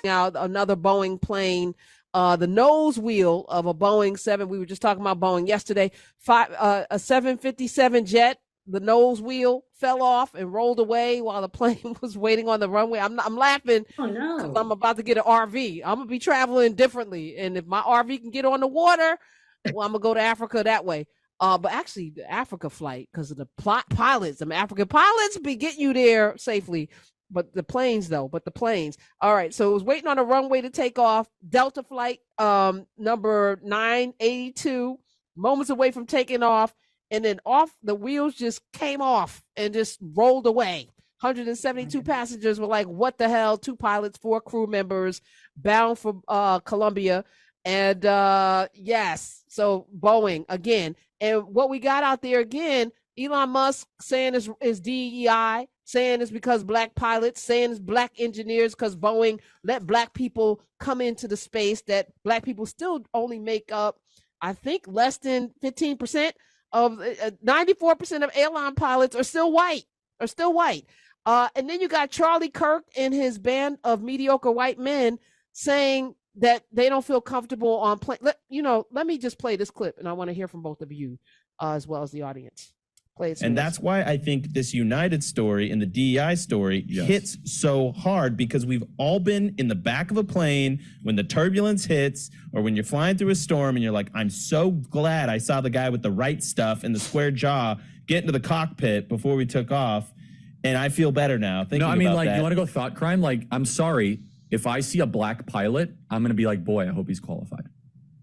out another Boeing plane. The nose wheel of a Boeing 7. We were just talking about Boeing yesterday. A 757 jet. The nose wheel fell off and rolled away while the plane was waiting on the runway. I'm laughing Oh because no. I'm about to get an RV. I'm gonna be traveling differently, and if my RV can get on the water, well, I'm gonna go to Africa that way. But actually, the Africa flight, because of the pilots, some African pilots be getting you there safely. But the planes, though, but the planes. All right, so it was waiting on a runway to take off. Delta flight, number 982, moments away from taking off, and then off the wheels just came off and just rolled away. 172 passengers were like, "What the hell?" 2 pilots, 4 crew members, bound for Colombia, and yes, so Boeing again. And what we got out there again, Elon Musk saying is DEI, saying it's because black pilots, saying it's black engineers because Boeing let black people come into the space that black people still only make up, I think, less than 15% of 94% of airline pilots are still white. And then you got Charlie Kirk and his band of mediocre white men saying that they don't feel comfortable on plane. Let me just play this clip, and I want to hear from both of you as well as the audience. Play it. And that's why I think this United story and the DEI story hits so hard, because we've all been in the back of a plane when the turbulence hits, or when you're flying through a storm and you're like, I'm so glad I saw the guy with the right stuff and the square jaw get into the cockpit before we took off. And I feel better now. No, I mean, like, you want to go thought crime? Like, I'm sorry. If I see a black pilot, I'm going to be like, boy, I hope he's qualified.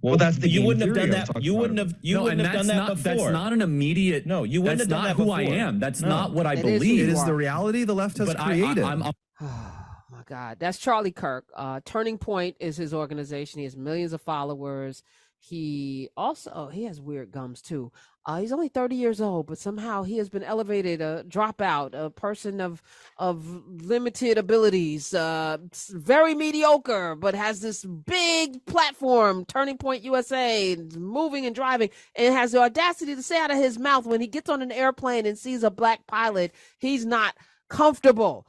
Well, that's the you wouldn't have done that. You wouldn't have done that before. That's not an immediate. No, you wouldn't have done that before. That's not who I am. That's not what I believe. It is the reality the left has created. Oh my God, that's Charlie Kirk. Turning Point is his organization. He has millions of followers. He has weird gums too. He's only 30 years old, but somehow he has been elevated, a dropout, a person of limited abilities, very mediocre, but has this big platform, Turning Point USA, moving and driving, and has the audacity to say out of his mouth when he gets on an airplane and sees a black pilot, he's not comfortable.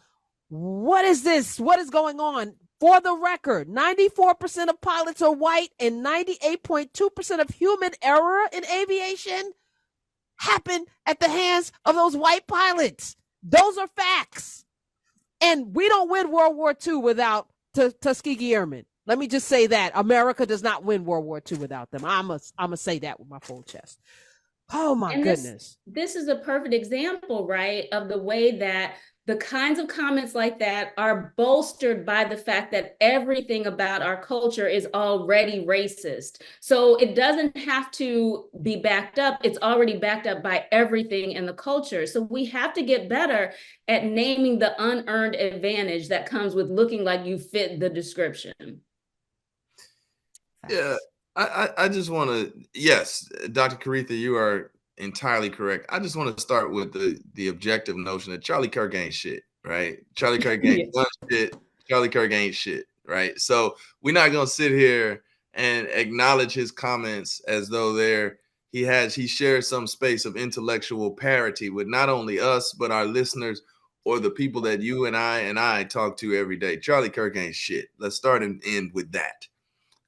What is this? What is going on? For the record, 94% of pilots are white, and 98.2% of human error in aviation happen at the hands of those white pilots. Those are facts. And we don't win World War II without Tuskegee Airmen. Let me just say that. America does not win World War II without them. I'm gonna say that with my full chest. Oh, my goodness. This is a perfect example, right, of the way that the kinds of comments like that are bolstered by the fact that everything about our culture is already racist. So it doesn't have to be backed up. It's already backed up by everything in the culture. So we have to get better at naming the unearned advantage that comes with looking like you fit the description. Yeah, I just want to, yes, Dr. Caretha, you are entirely correct. I just want to start with the objective notion that Charlie Kirk ain't shit, right? Charlie Kirk ain't done shit. Charlie Kirk ain't shit, right? So we're not gonna sit here and acknowledge his comments as though he shares some space of intellectual parity with not only us but our listeners or the people that you and I talk to every day. Charlie Kirk ain't shit. Let's start and end with that.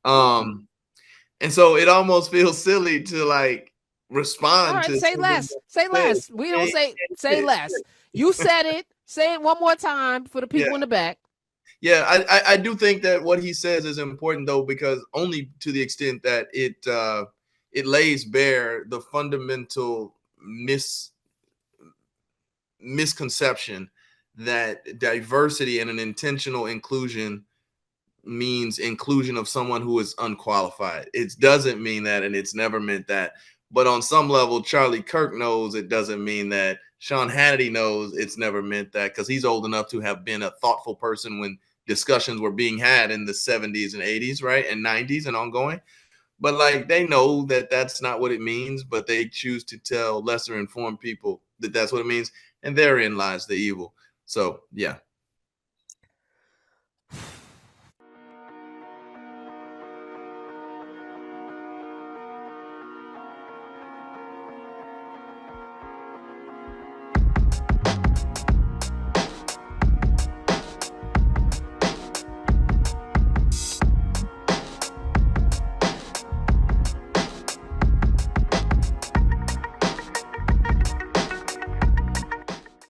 And so it almost feels silly to like respond. All right, to say less. Say less. We don't say less. You said it. Say it one more time for the people in the back. Yeah, I do think that what he says is important, though, because only to the extent that it lays bare the fundamental misconception that diversity and an intentional inclusion means inclusion of someone who is unqualified. It doesn't mean that, and it's never meant that. But on some level, Charlie Kirk knows it doesn't mean that. Sean Hannity knows it's never meant that, because he's old enough to have been a thoughtful person when discussions were being had in the 70s and 80s, right? And 90s and ongoing. But like, they know that that's not what it means, but they choose to tell lesser informed people that that's what it means. And therein lies the evil. So yeah,